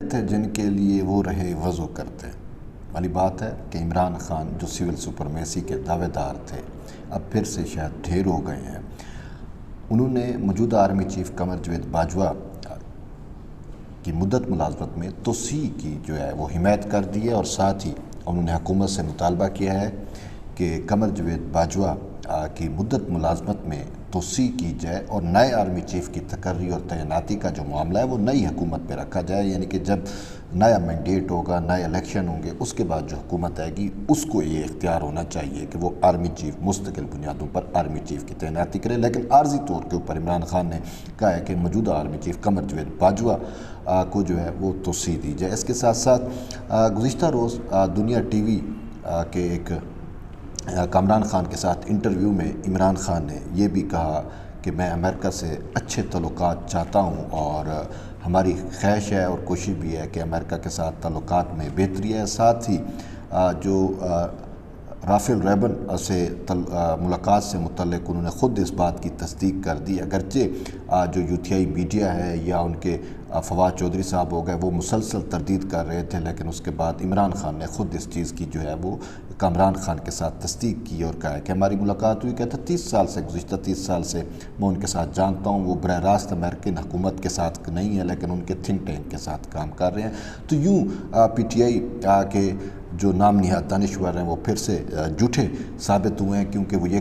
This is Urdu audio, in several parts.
تھے جن کے لیے وہ رہے وضو کرتے والی بات ہے کہ عمران خان جو سول سپرمیسی کے دعوے دار تھے اب پھر سے شاید ڈھیر ہو گئے ہیں۔ انہوں نے موجودہ آرمی چیف قمر جاوید باجوہ کی مدت ملازمت میں توسیع کی جو ہے وہ حمایت کر دی ہے، اور ساتھ ہی انہوں نے حکومت سے مطالبہ کیا ہے کہ قمر جاوید باجوہ کی مدت ملازمت میں توسیع کی جائے اور نئے آرمی چیف کی تقرری اور تعیناتی کا جو معاملہ ہے وہ نئی حکومت پہ رکھا جائے، یعنی کہ جب نیا مینڈیٹ ہوگا، نئے الیکشن ہوں گے، اس کے بعد جو حکومت آئے گی اس کو یہ اختیار ہونا چاہیے کہ وہ آرمی چیف مستقل بنیادوں پر آرمی چیف کی تعیناتی کرے۔ لیکن عارضی طور کے اوپر عمران خان نے کہا ہے کہ موجودہ آرمی چیف قمر جاوید باجوہ کو جو ہے وہ توسیع دی جائے۔ اس کے ساتھ ساتھ گزشتہ روز دنیا ٹی وی کے ایک کامران خان کے ساتھ انٹرویو میں عمران خان نے یہ بھی کہا کہ میں امریکہ سے اچھے تعلقات چاہتا ہوں، اور ہماری خواہش ہے اور کوشش بھی ہے کہ امریکہ کے ساتھ تعلقات میں بہتری ہے۔ ساتھ ہی جو رافیل ریبن سے ملاقات سے متعلق انہوں نے خود اس بات کی تصدیق کر دی، اگرچہ جو یوتھیائی میڈیا ہے یا ان کے فواد چودھری صاحب ہو گئے وہ مسلسل تردید کر رہے تھے، لیکن اس کے بعد عمران خان نے خود اس چیز کی جو ہے وہ کامران خان کے ساتھ تصدیق کی اور کہا کہ ہماری ملاقات ہوئی۔ کہتا گزشتہ 30 سال سے میں ان کے ساتھ جانتا ہوں، وہ براہ راست امریکن حکومت کے ساتھ نہیں ہے لیکن ان کے تھنک ٹینک کے ساتھ کام کر رہے ہیں۔ تو یوں پی ٹی آئی کے جو نام نہاد دانشور ہیں وہ پھر سے جھوٹے ثابت ہوئے ہیں، کیونکہ وہ یہ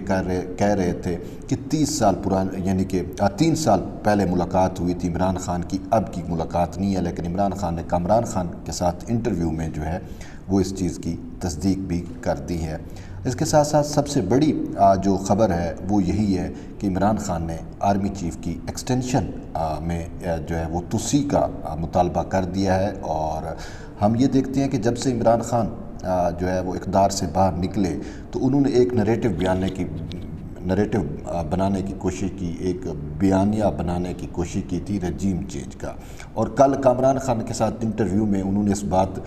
کہہ رہے تھے کہ 30 سال پرانے، یعنی کہ 3 سال پہلے ملاقات ہوئی تھی عمران خان کی، اب کی ملاقات نہیں ہے۔ لیکن عمران خان نے کامران خان کے ساتھ انٹرویو میں جو ہے وہ اس چیز کی تصدیق بھی کر دی ہے۔ اس کے ساتھ ساتھ سب سے بڑی جو خبر ہے وہ یہی ہے کہ عمران خان نے آرمی چیف کی ایکسٹینشن میں جو ہے وہ توسیع کا مطالبہ کر دیا ہے، اور ہم یہ دیکھتے ہیں کہ جب سے عمران خان جو ہے وہ اقتدار سے باہر نکلے تو انہوں نے ایک نریٹو بنانے کی کوشش کی، ایک بیانیہ بنانے کی کوشش کی تھی رجیم چینج کا، اور کل کامران خان کے ساتھ انٹرویو میں انہوں نے اس بات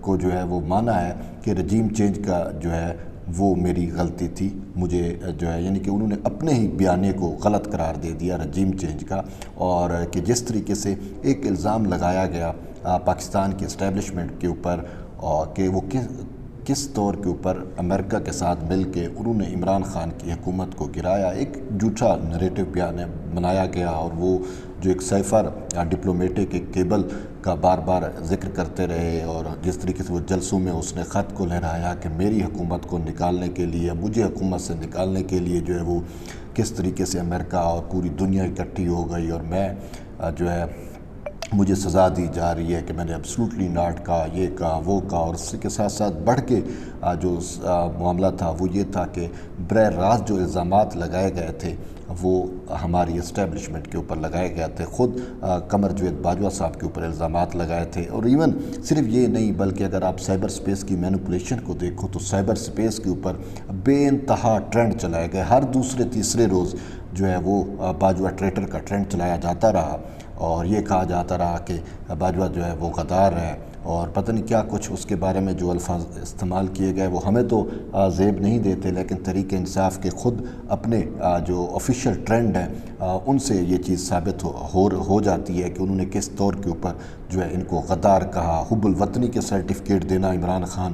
کو جو ہے وہ مانا ہے کہ رجیم چینج کا جو ہے وہ میری غلطی تھی، مجھے جو ہے یعنی کہ انہوں نے اپنے ہی بیانیے کو غلط قرار دے دیا رجیم چینج کا، اور کہ جس طریقے سے ایک الزام لگایا گیا پاکستان کی اسٹیبلشمنٹ کے اوپر، اور کہ وہ کس طور کے اوپر امریکہ کے ساتھ مل کے انہوں نے عمران خان کی حکومت کو گرایا، ایک جھوٹا نریٹو بیان بنایا گیا، اور وہ جو ایک سائفر ڈپلومیٹک ایک کیبل کا بار بار ذکر کرتے رہے، اور جس طریقے سے وہ جلسوں میں اس نے خط کو لہرایا کہ میری حکومت کو نکالنے کے لیے، مجھے حکومت سے نکالنے کے لیے جو ہے وہ کس طریقے سے امریکہ اور پوری دنیا اکٹھی ہو گئی، اور میں جو ہے مجھے سزا دی جا رہی ہے کہ میں نے ایبسلوٹلی ناٹ کہا، یہ کہا وہ کہا، اور اس کے ساتھ ساتھ بڑھ کے جو معاملہ تھا وہ یہ تھا کہ براہ راست جو الزامات لگائے گئے تھے وہ ہماری اسٹیبلشمنٹ کے اوپر لگائے گئے تھے، خود قمر جاوید باجوہ صاحب کے اوپر الزامات لگائے تھے، اور ایون صرف یہ نہیں بلکہ اگر آپ سائبر سپیس کی مینپولیشن کو دیکھو تو سائبر سپیس کے اوپر بے انتہا ٹرینڈ چلائے گئے، ہر دوسرے تیسرے روز جو ہے وہ باجوہ ٹریٹر کا ٹرینڈ چلایا جاتا رہا، اور یہ کہا جاتا رہا کہ باجوہ جو ہے وہ غدار ہے، اور پتہ نہیں کیا کچھ اس کے بارے میں جو الفاظ استعمال کیے گئے وہ ہمیں تو زیب نہیں دیتے، لیکن تحریک انصاف کے خود اپنے جو آفیشیل ٹرینڈ ہیں ان سے یہ چیز ثابت ہو جاتی ہے کہ انہوں نے کس طور کے اوپر جو ہے ان کو غدار کہا۔ حب الوطنی کے سرٹیفکیٹ دینا عمران خان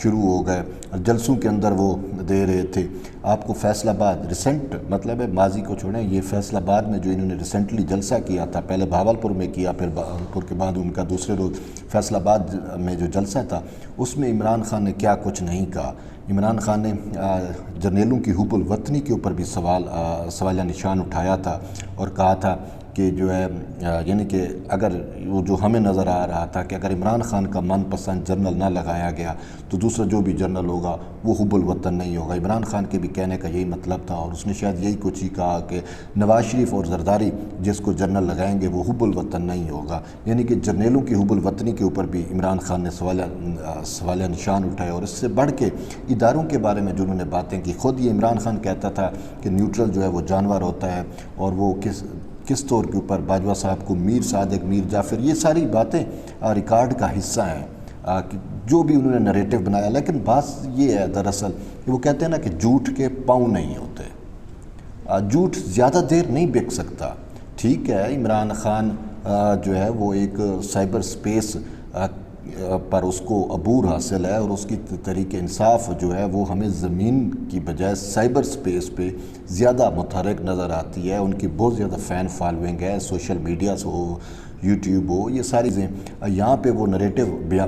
شروع ہو گئے، جلسوں کے اندر وہ دے رہے تھے۔ آپ کو فیصل آباد ریسنٹ مطلب ہے ماضی کو چھوڑیں، یہ فیصل آباد میں جو انہوں نے ریسنٹلی جلسہ کیا تھا، پہلے بھاولپور میں کیا، پھر بھاولپور کے بعد ان کا دوسرے روز فیصل آباد میں جو جلسہ تھا اس میں عمران خان نے کیا کچھ نہیں کہا۔ عمران خان نے جرنیلوں کی حب الوطنی کے اوپر بھی سوالیہ نشان اٹھایا تھا، اور کہا تھا کہ جو ہے یعنی کہ اگر وہ جو ہمیں نظر آ رہا تھا کہ اگر عمران خان کا من پسند جنرل نہ لگایا گیا تو دوسرا جو بھی جنرل ہوگا وہ حب الوطن نہیں ہوگا۔ عمران خان کے بھی کہنے کا یہی مطلب تھا، اور اس نے شاید یہی کچھ ہی کہا کہ نواز شریف اور زرداری جس کو جنرل لگائیں گے وہ حب الوطن نہیں ہوگا، یعنی کہ جرنیلوں کی حب الوطنی کے اوپر بھی عمران خان نے سوالیہ نشان اٹھائے، اور اس سے بڑھ کے اداروں کے بارے میں جو انہوں نے باتیں کی، خود یہ عمران خان کہتا تھا کہ نیوٹرل جو ہے وہ جانور ہوتا ہے، اور وہ کس طور کے اوپر باجوہ صاحب کو میر صادق، میر جعفر، یہ ساری باتیں ریکارڈ کا حصہ ہیں جو بھی انہوں نے نریٹو بنایا۔ لیکن بات یہ ہے دراصل کہ وہ کہتے ہیں نا کہ جھوٹ کے پاؤں نہیں ہوتے، جھوٹ زیادہ دیر نہیں بک سکتا۔ ٹھیک ہے عمران خان جو ہے وہ ایک سائبر سپیس پر اس کو عبور حاصل ہے، اور اس کی تحریک انصاف جو ہے وہ ہمیں زمین کی بجائے سائبر سپیس پہ زیادہ متحرک نظر آتی ہے۔ ان کی بہت زیادہ فین فالوئنگ ہے، سوشل میڈیا سے ہو، یوٹیوب ہو، یہ ساری چیزیں یہاں پہ وہ نریٹو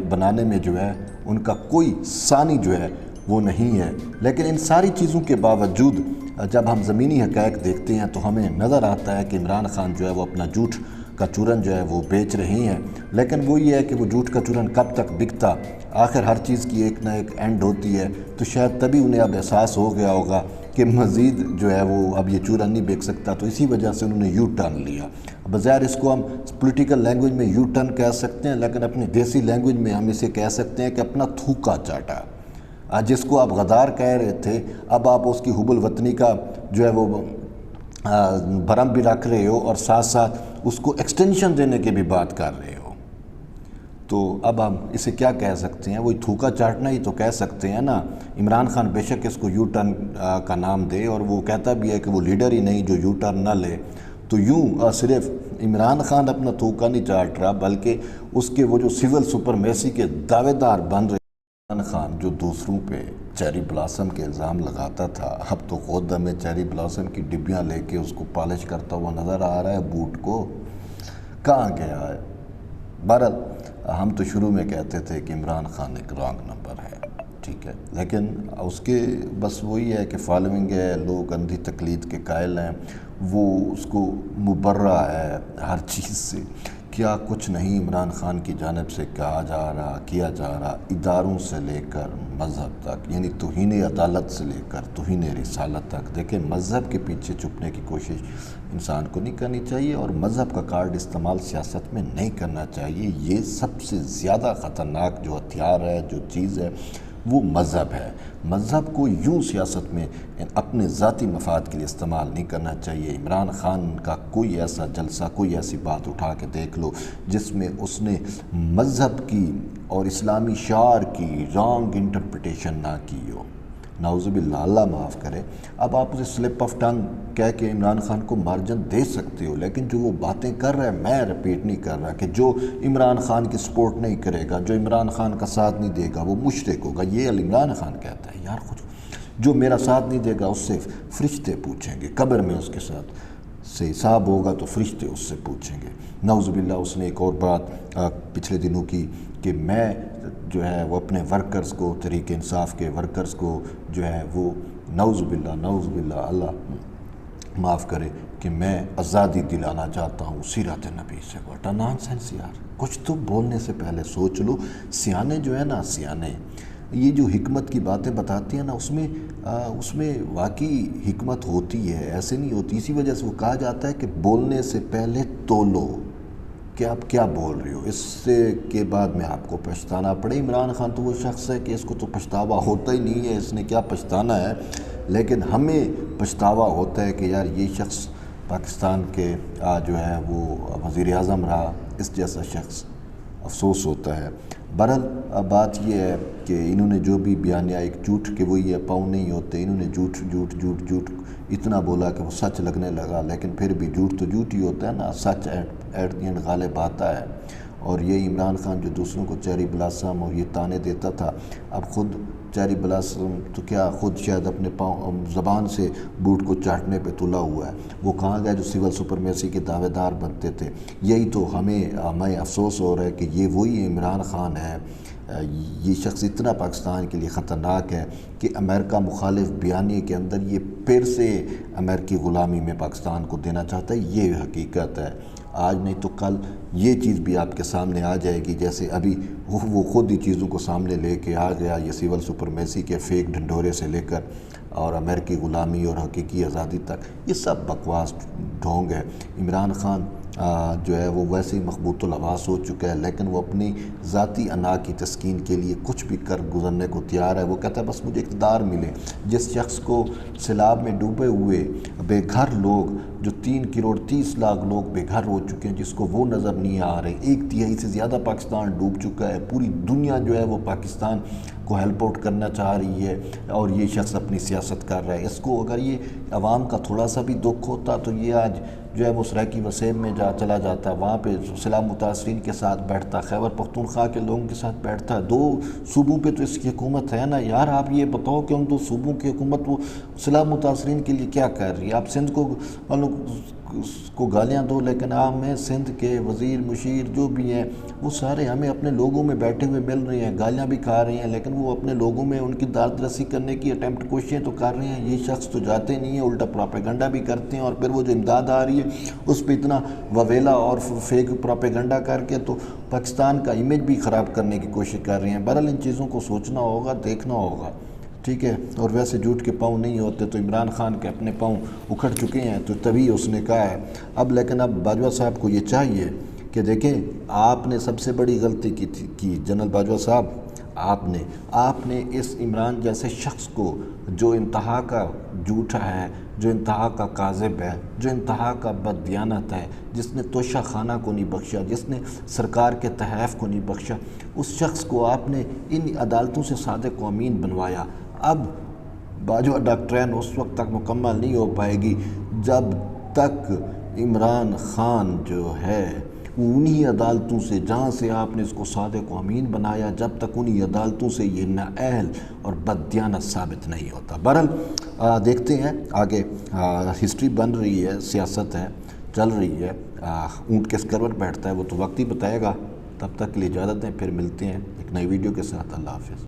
بنانے میں جو ہے ان کا کوئی ثانی جو ہے وہ نہیں ہے۔ لیکن ان ساری چیزوں کے باوجود جب ہم زمینی حقائق دیکھتے ہیں تو ہمیں نظر آتا ہے کہ عمران خان جو ہے وہ اپنا جھوٹ کا چورن جو ہے وہ بیچ رہی ہیں، لیکن وہ یہ ہے کہ وہ جھوٹ کا چورن کب تک بکتا، آخر ہر چیز کی ایک نہ ایک اینڈ ہوتی ہے، تو شاید تبھی انہیں اب احساس ہو گیا ہوگا کہ مزید جو ہے وہ اب یہ چورن نہیں بیچ سکتا، تو اسی وجہ سے انہوں نے یو ٹرن لیا۔ بظاہر اس کو ہم پولیٹیکل لینگویج میں یو ٹرن کہہ سکتے ہیں، لیکن اپنی دیسی لینگویج میں ہم اسے کہہ سکتے ہیں کہ اپنا تھوکا چاٹا۔ جس کو آپ غدار کہہ رہے تھے، اب آپ اس کی حب الوطنی کا جو ہے وہ بھرم بھی رکھ رہے ہو، اور ساتھ ساتھ اس کو ایکسٹینشن دینے کی بھی بات کر رہے ہو، تو اب ہم اسے کیا کہہ سکتے ہیں؟ وہی تھوکا چاٹنا ہی تو کہہ سکتے ہیں نا۔ عمران خان بے شک اس کو یو ٹرن کا نام دے، اور وہ کہتا بھی ہے کہ وہ لیڈر ہی نہیں جو یو ٹرن نہ لے، تو یوں صرف عمران خان اپنا تھوکا نہیں چاٹ رہا، بلکہ اس کے وہ جو سول سپرمیسی کے دعوے دار بن رہے۔ عمران خان جو دوسروں پہ چیری بلاسم کے الزام لگاتا تھا، اب تو خود ہمیں چیری بلاسم کی ڈبیاں لے کے اس کو پالش کرتا ہوا نظر آ رہا ہے، بوٹ کو کہاں گیا ہے۔ بہرحال ہم تو شروع میں کہتے تھے کہ عمران خان ایک رانگ نمبر ہے، ٹھیک ہے، لیکن اس کے بس وہی ہے کہ فالوئنگ ہے، لوگ اندھی تقلید کے قائل ہیں، وہ اس کو مبرہ ہے ہر چیز سے۔ کیا کچھ نہیں عمران خان کی جانب سے کہا جا رہا، کیا جا رہا، اداروں سے لے کر مذہب تک، یعنی توہین عدالت سے لے کر توہین رسالت تک۔ دیکھیں، مذہب کے پیچھے چھپنے کی کوشش انسان کو نہیں کرنی چاہیے، اور مذہب کا کارڈ استعمال سیاست میں نہیں کرنا چاہیے۔ یہ سب سے زیادہ خطرناک جو ہتھیار ہے، جو چیز ہے، وہ مذہب ہے۔ مذہب کو یوں سیاست میں اپنے ذاتی مفاد کے لیے استعمال نہیں کرنا چاہیے۔ عمران خان کا کوئی ایسا جلسہ، کوئی ایسی بات اٹھا کے دیکھ لو جس میں اس نے مذہب کی اور اسلامی شعار کی رانگ انٹرپریٹیشن نہ کی ہو۔ نعوذ باللہ، اللہ معاف کرے۔ اب آپ اسے سلپ آف ٹنگ کہہ کے عمران خان کو مارجن دے سکتے ہو، لیکن جو وہ باتیں کر رہا ہے، میں رپیٹ نہیں کر رہا، کہ جو عمران خان کی سپورٹ نہیں کرے گا، جو عمران خان کا ساتھ نہیں دے گا، وہ مشرک ہوگا، یہ عمران خان کہتا ہے۔ یار خود جو میرا ساتھ نہیں دے گا اس سے فرشتے پوچھیں گے، قبر میں اس کے ساتھ سے حساب ہوگا تو فرشتے اس سے پوچھیں گے۔ نعوذ باللہ، اس نے ایک اور بات پچھلے دنوں کی کہ میں جو ہے وہ اپنے ورکرز کو، تحریک انصاف کے ورکرز کو جو ہے وہ نعوذ باللہ اللہ معاف کرے کہ میں آزادی دلانا چاہتا ہوں سیرت نبی سے۔ واٹ اے نان سینس یار، کچھ تو بولنے سے پہلے سوچ لو۔ سیانے جو ہے نا، سیانے یہ جو حکمت کی باتیں بتاتی ہیں نا، اس میں واقعی حکمت ہوتی ہے، ایسے نہیں ہوتی۔ اسی وجہ سے وہ کہا جاتا ہے کہ بولنے سے پہلے تولو کہ آپ کیا بول رہے ہو، اس سے کے بعد میں آپ کو پچھتانا پڑے۔ عمران خان تو وہ شخص ہے کہ اس کو تو پچھتاوا ہوتا ہی نہیں ہے، اس نے کیا پچھتانا ہے، لیکن ہمیں پچھتاوا ہوتا ہے کہ یار یہ شخص پاکستان کے جو ہے وہ وزیر اعظم رہا، اس جیسا شخص، افسوس ہوتا ہے۔ بہرحال بات یہ ہے کہ انہوں نے جو بھی بیانیہ، ایک جھوٹ کہ وہ یہ پاؤں نہیں ہوتے، انہوں نے جھوٹ اتنا بولا کہ وہ سچ لگنے لگا، لیکن پھر بھی جھوٹ تو جھوٹ ہی ہوتا ہے نا، سچ ایٹ دی اینڈ غالب آتا ہے۔ اور یہ عمران خان جو دوسروں کو چیری بلاسم اور یہ تانے دیتا تھا، اب خود چیری بلاسم تو کیا، خود شاید اپنے زبان سے بوٹ کو چاٹنے پہ تلا ہوا ہے۔ وہ کہاں گئے جو سول سپرمیسی کے دعوے دار بنتے تھے؟ یہی تو ہمیں افسوس ہو رہا ہے کہ یہ وہی عمران خان ہے۔ یہ شخص اتنا پاکستان کے لیے خطرناک ہے کہ امریکہ مخالف بیانیے کے اندر یہ پھر سے امریکی غلامی میں پاکستان کو دینا چاہتا ہے۔ یہ حقیقت ہے، آج نہیں تو کل یہ چیز بھی آپ کے سامنے آ جائے گی، جیسے ابھی وہ خود ہی چیزوں کو سامنے لے کے آ گیا، یہ سول سپرمیسی کے فیک ڈھنڈورے سے لے کر اور امریکی غلامی اور حقیقی آزادی تک، یہ سب بکواس ڈھونگ ہے۔ عمران خان جو ہے وہ ویسے ہی مخبوط الحواس ہو چکا ہے، لیکن وہ اپنی ذاتی انا کی تسکین کے لیے کچھ بھی کر گزرنے کو تیار ہے۔ وہ کہتا ہے بس مجھے اقتدار ملے۔ جس شخص کو سیلاب میں ڈوبے ہوئے بے گھر لوگ جو 3 کروڑ 30 لاکھ لوگ بے گھر ہو چکے ہیں، جس کو وہ نظر نہیں آ رہے، 1/3 سے زیادہ پاکستان ڈوب چکا ہے، پوری دنیا جو ہے وہ پاکستان کو ہیلپ آؤٹ کرنا چاہ رہی ہے اور یہ شخص اپنی سیاست کر رہا ہے۔ اس کو اگر یہ عوام کا تھوڑا سا بھی دکھ ہوتا تو یہ آج جو ہے وہ سرائیکی وسیم میں چلا جاتا، وہاں پہ سیلاب متاثرین کے ساتھ بیٹھتا، خیبر پختونخوا کے لوگوں کے ساتھ بیٹھتا۔ 2 صوبوں پہ تو اس کی حکومت ہے نا یار، آپ یہ بتاؤ کہ ان 2 صوبوں کی حکومت وہ سیلاب متاثرین کے لیے کیا کر رہی ہے؟ آپ سندھ کو گالیاں دو، لیکن آپ میں سندھ کے وزیر مشیر جو بھی ہیں وہ سارے ہمیں اپنے لوگوں میں بیٹھے ہوئے مل رہے ہیں، گالیاں بھی کھا رہے ہیں، لیکن وہ اپنے لوگوں میں ان کی داد رسی کرنے کی کوششیں تو کر رہے ہیں۔ یہ شخص تو جاتے نہیں ہیں، الٹا پروپیگنڈا بھی کرتے ہیں، اور پھر وہ جو امداد آ رہی ہے اس پہ اتنا وویلا اور فیک پروپیگنڈا کر کے تو پاکستان کا امیج بھی خراب کرنے کی کوشش کر رہے ہیں۔ بہرحال ان چیزوں کو سوچنا ہوگا، دیکھنا ہوگا، ٹھیک ہے۔ اور ویسے جھوٹ کے پاؤں نہیں ہوتے، تو عمران خان کے اپنے پاؤں اکھڑ چکے ہیں، تو تبھی اس نے کہا ہے لیکن اب باجوہ صاحب کو یہ چاہیے کہ دیکھیں آپ نے سب سے بڑی غلطی کی جنرل باجوہ صاحب، آپ نے اس عمران جیسے شخص کو جو انتہا کا جھوٹا ہے، جو انتہا کا کاذب ہے، جو انتہا کا بددیانت ہے، جس نے توشہ خانہ کو نہیں بخشا، جس نے سرکار کے تحائف کو نہیں بخشا، اس شخص کو آپ نے ان عدالتوں سے صادق و امین بنوایا۔ اب باجوہ ڈاکٹرین اس وقت تک مکمل نہیں ہو پائے گی جب تک عمران خان جو ہے انہی عدالتوں سے جہاں سے آپ نے اس کو صادق و امین بنایا، جب تک انہی عدالتوں سے یہ نااہل اور بددیانت ثابت نہیں ہوتا۔ بہرحال دیکھتے ہیں آگے، ہسٹری بن رہی ہے، سیاست ہے، چل رہی ہے، اونٹ کس کروٹ بیٹھتا ہے وہ تو وقت ہی بتائے گا۔ تب تک کے لیے اجازت دیں، پھر ملتے ہیں ایک نئی ویڈیو کے ساتھ۔ اللہ حافظ۔